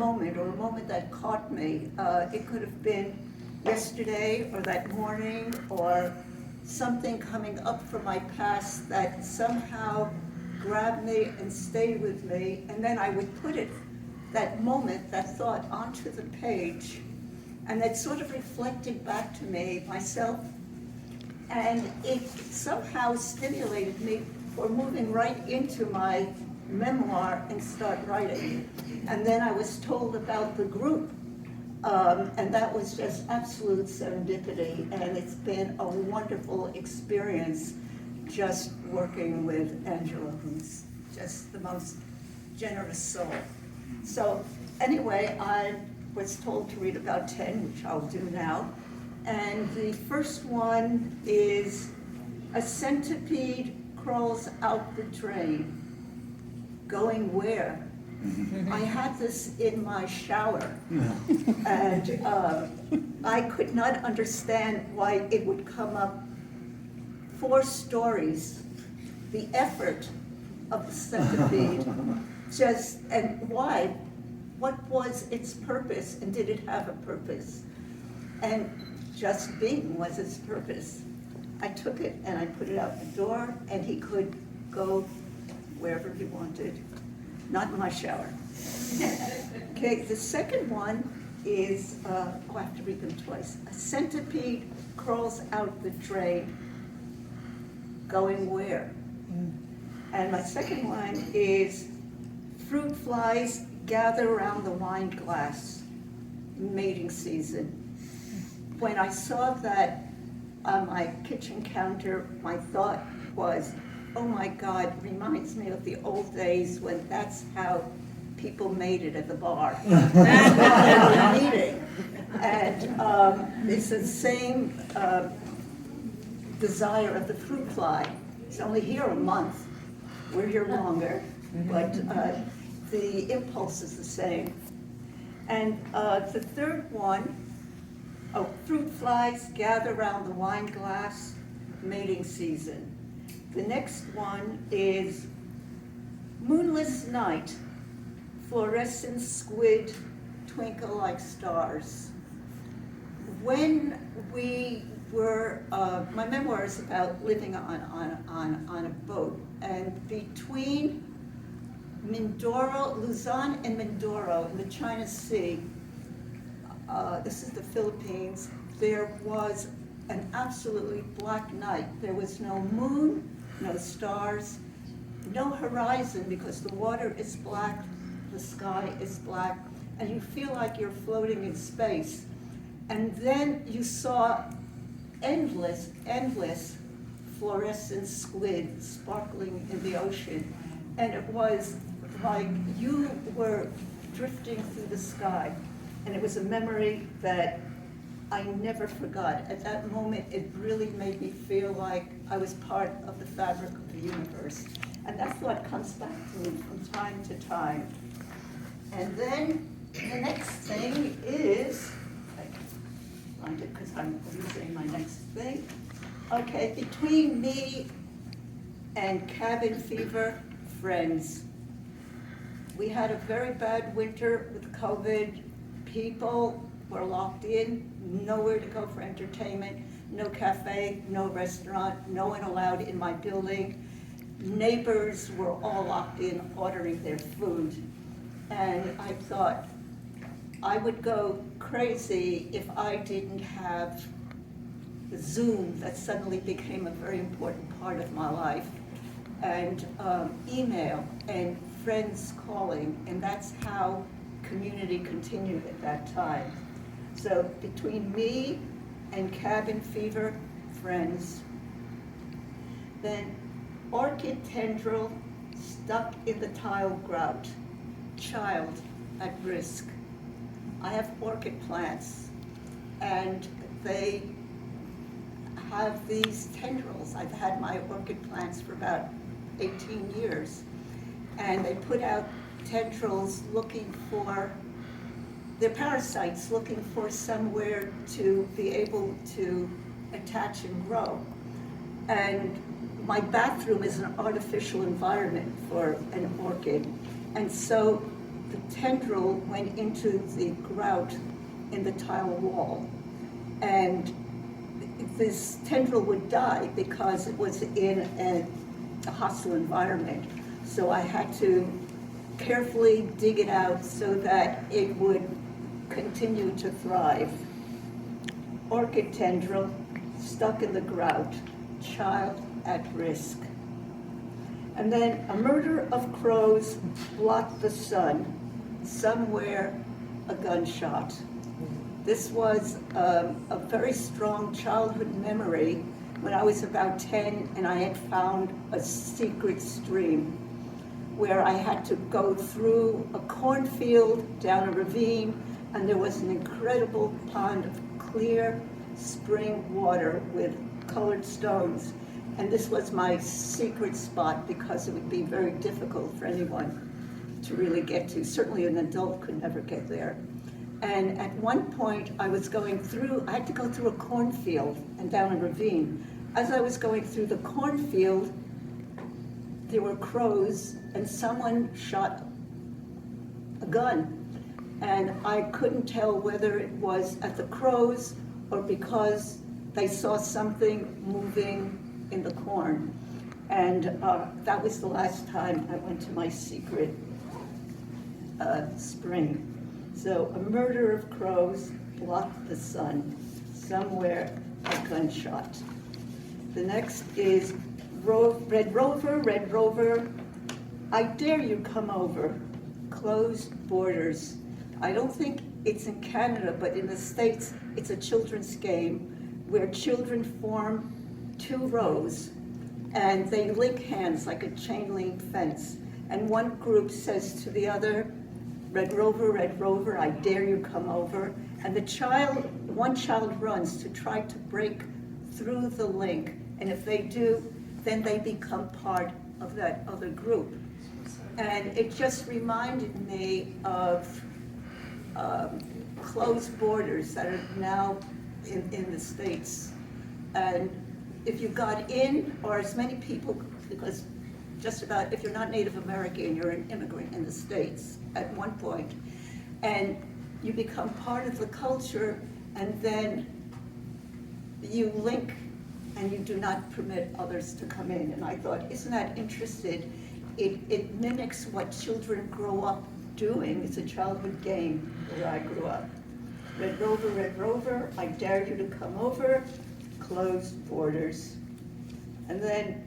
moment, or a moment that caught me. It could have been yesterday, or that morning, or something coming up from my past that somehow grabbed me and stayed with me, and then I would put it, that moment, that thought, onto the page, and it sort of reflected back to me, myself, and it somehow stimulated me for moving right into my memoir and start writing. And then I was told about the group, and that was just absolute serendipity, and it's been a wonderful experience just working with Angela, who's just the most generous soul. So anyway, I was told to read about 10, which I'll do now. And the first one is A Centipede Crawls Out the Drain. Going where? I had this in my shower, and I could not understand why it would come up. 4 stories, the effort of the centipede, and why? What was its purpose, and did it have a purpose? And just being was its purpose. I took it and I put it out the door, and he could go wherever he wanted, not in my shower. Okay, the second one is, I have to read them twice. A centipede crawls out the drain, going where? And my second one is, fruit flies gather around the wine glass, mating season. When I saw that on my kitchen counter, my thought was, oh my God, reminds me of the old days when that's how people made it at the bar. Meeting. And it's the same desire of the fruit fly. It's only here a month. We're here longer, but the impulse is the same. And the third one, fruit flies gather around the wine glass, mating season. The next one is moonless night, fluorescent squid twinkle like stars. When we were, my memoir is about living on a boat, and between Mindoro, Luzon and Mindoro in the China Sea, this is the Philippines, there was an absolutely black night. There was no moon, no stars, no horizon, because the water is black, the sky is black, and you feel like you're floating in space. And then you saw endless fluorescent squid sparkling in the ocean. And it was like you were drifting through the sky. And it was a memory that I never forgot. At that moment, it really made me feel like I was part of the fabric of the universe. And that's what comes back to me from time to time. And then the next thing is, I find it because I'm using my next thing. Okay, between me and cabin fever, friends. We had a very bad winter with COVID. People were locked in, nowhere to go for entertainment, no cafe, no restaurant, no one allowed in my building. Neighbors were all locked in, ordering their food. And I thought I would go crazy if I didn't have Zoom that suddenly became a very important part of my life, and email and friends calling, and that's how community continued at that time. So between me and cabin fever, friends. Then orchid tendril stuck in the tile grout, child at risk. I have orchid plants, and they have these tendrils. I've had my orchid plants for about 18 years, and they put out tendrils looking for, they're parasites looking for somewhere to be able to attach and grow. And my bathroom is an artificial environment for an orchid. And so the tendril went into the grout in the tile wall. And this tendril would die because it was in a hostile environment. So I had to carefully dig it out so that it would continue to thrive. Orchid tendril stuck in the grout, child at risk. And then a murder of crows blocked the sun, somewhere a gunshot. This was a very strong childhood memory when I was about 10 and I had found a secret stream where I had to go through a cornfield, down a ravine, and there was an incredible pond of clear spring water with colored stones. And this was my secret spot because it would be very difficult for anyone to really get to. Certainly an adult could never get there. And at one point I had to go through a cornfield and down a ravine. As I was going through the cornfield, there were crows and someone shot a gun. And I couldn't tell whether it was at the crows or because they saw something moving in the corn. And that was the last time I went to my secret spring. So a murder of crows blocked the sun, somewhere a gunshot. The next is Red Rover, I dare you come over, closed borders. I don't think it's in Canada, but in the States, it's a children's game where children form two rows and they link hands like a chain link fence. And one group says to the other, Red Rover, I dare you come over. And one child runs to try to break through the link. And if they do, then they become part of that other group. And it just reminded me of closed borders that are now in the States. And if you got in, or as many people, because just about, if you're not Native American, you're an immigrant in the States at one point, and you become part of the culture, and then you link and you do not permit others to come in. And I thought, isn't that interesting? It mimics what children grow up doing. It's a childhood game where I grew up. Red Rover, I dare you to come over, closed borders. And then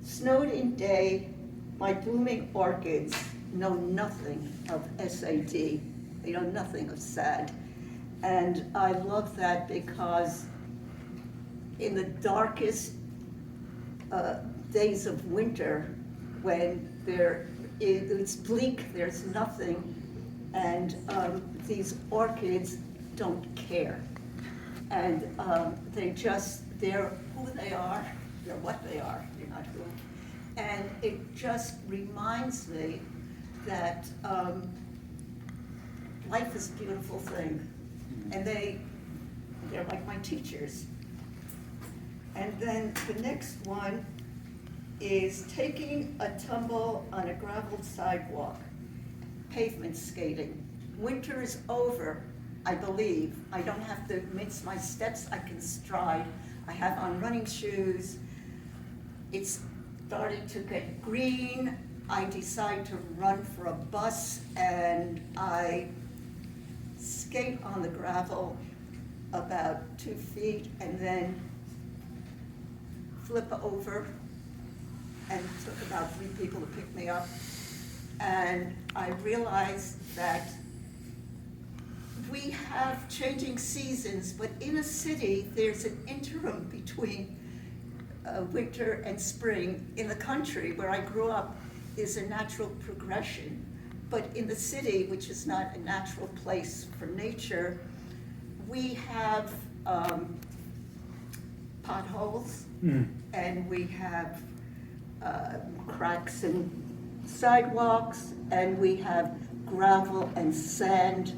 snowed in day, my blooming orchids know nothing of SAD. They know nothing of SAD. And I love that because in the darkest days of winter, when it's bleak, there's nothing, and these orchids don't care. And they're who they are, they're what they are, they're not who. And it just reminds me that life is a beautiful thing. And they're like my teachers. And then the next one is taking a tumble on a graveled sidewalk, pavement skating. Winter is over, I believe. I don't have to mince my steps, I can stride. I have on running shoes. It's starting to get green. I decide to run for a bus and I skate on the gravel about 2 feet and then flip over, and it took about 3 people to pick me up. And I realized that we have changing seasons, but in a city, there's an interim between winter and spring. In the country where I grew up is a natural progression. But in the city, which is not a natural place for nature, we have potholes, and we have cracks in sidewalks, and we have gravel and sand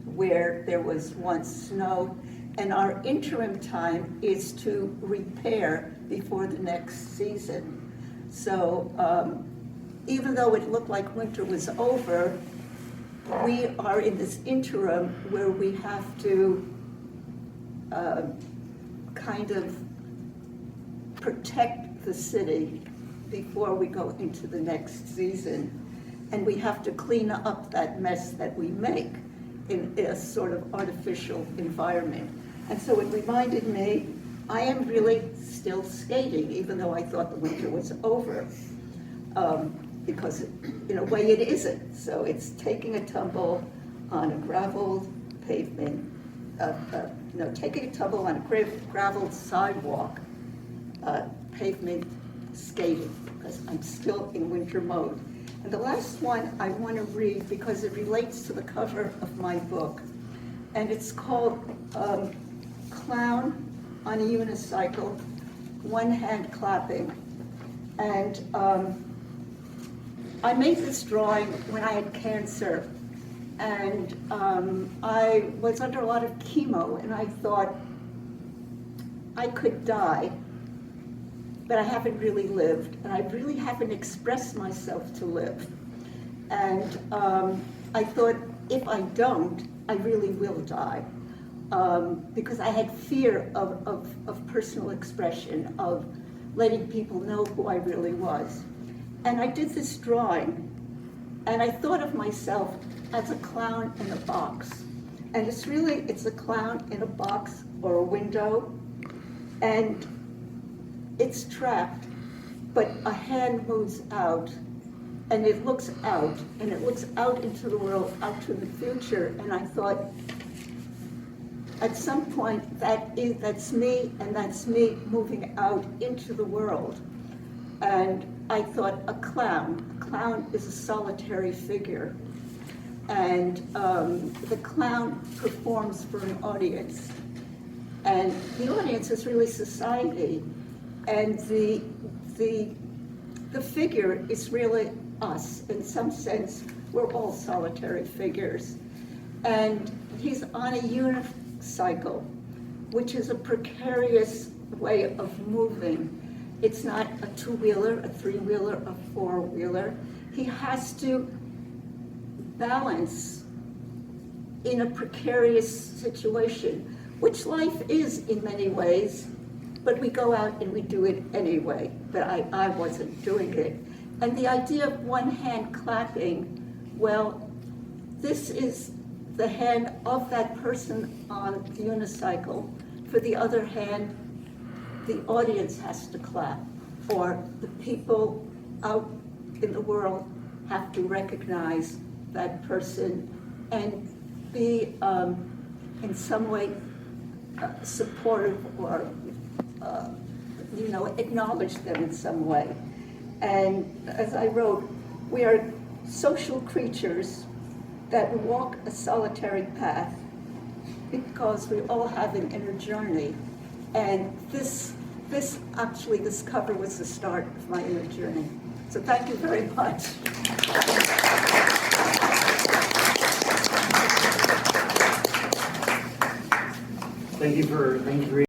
where there was once snow. And our interim time is to repair before the next season. So even though it looked like winter was over, we are in this interim where we have to kind of protect the city before we go into the next season. And we have to clean up that mess that we make in a sort of artificial environment. And so it reminded me, I am really still skating, even though I thought the winter was over. Because in a way it isn't. So it's taking a tumble on a graveled pavement, taking a tumble on a graveled sidewalk, pavement skating, because I'm still in winter mode. And the last one I want to read because it relates to the cover of my book. And it's called Clown on a Unicycle, One Hand Clapping. And I made this drawing when I had cancer. And I was under a lot of chemo, and I thought I could die, but I haven't really lived, and I really haven't expressed myself to live. And I thought, if I don't, I really will die. Because I had fear of personal expression, of letting people know who I really was. And I did this drawing, and I thought of myself as a clown in a box. And it's a clown in a box or a window, and it's trapped, but a hand moves out, and it looks out, and it looks out into the world, out to the future. And I thought, at some point, that's me, and that's me moving out into the world. And I thought, a clown is a solitary figure. And the clown performs for an audience. And the audience is really society. And the figure is really us. In some sense, we're all solitary figures. And he's on a unicycle, which is a precarious way of moving. It's not a two-wheeler, a three-wheeler, a four-wheeler. He has to balance in a precarious situation, which life is in many ways, but we go out and we do it anyway. But I wasn't doing it. And the idea of one hand clapping, well, this is the hand of that person on the unicycle. For the other hand, the audience has to clap, or the people out in the world have to recognize that person and be in some way supportive, or acknowledge them in some way. And as I wrote, we are social creatures that walk a solitary path because we all have an inner journey. And this cover was the start of my inner journey. So thank you very much. Thank you for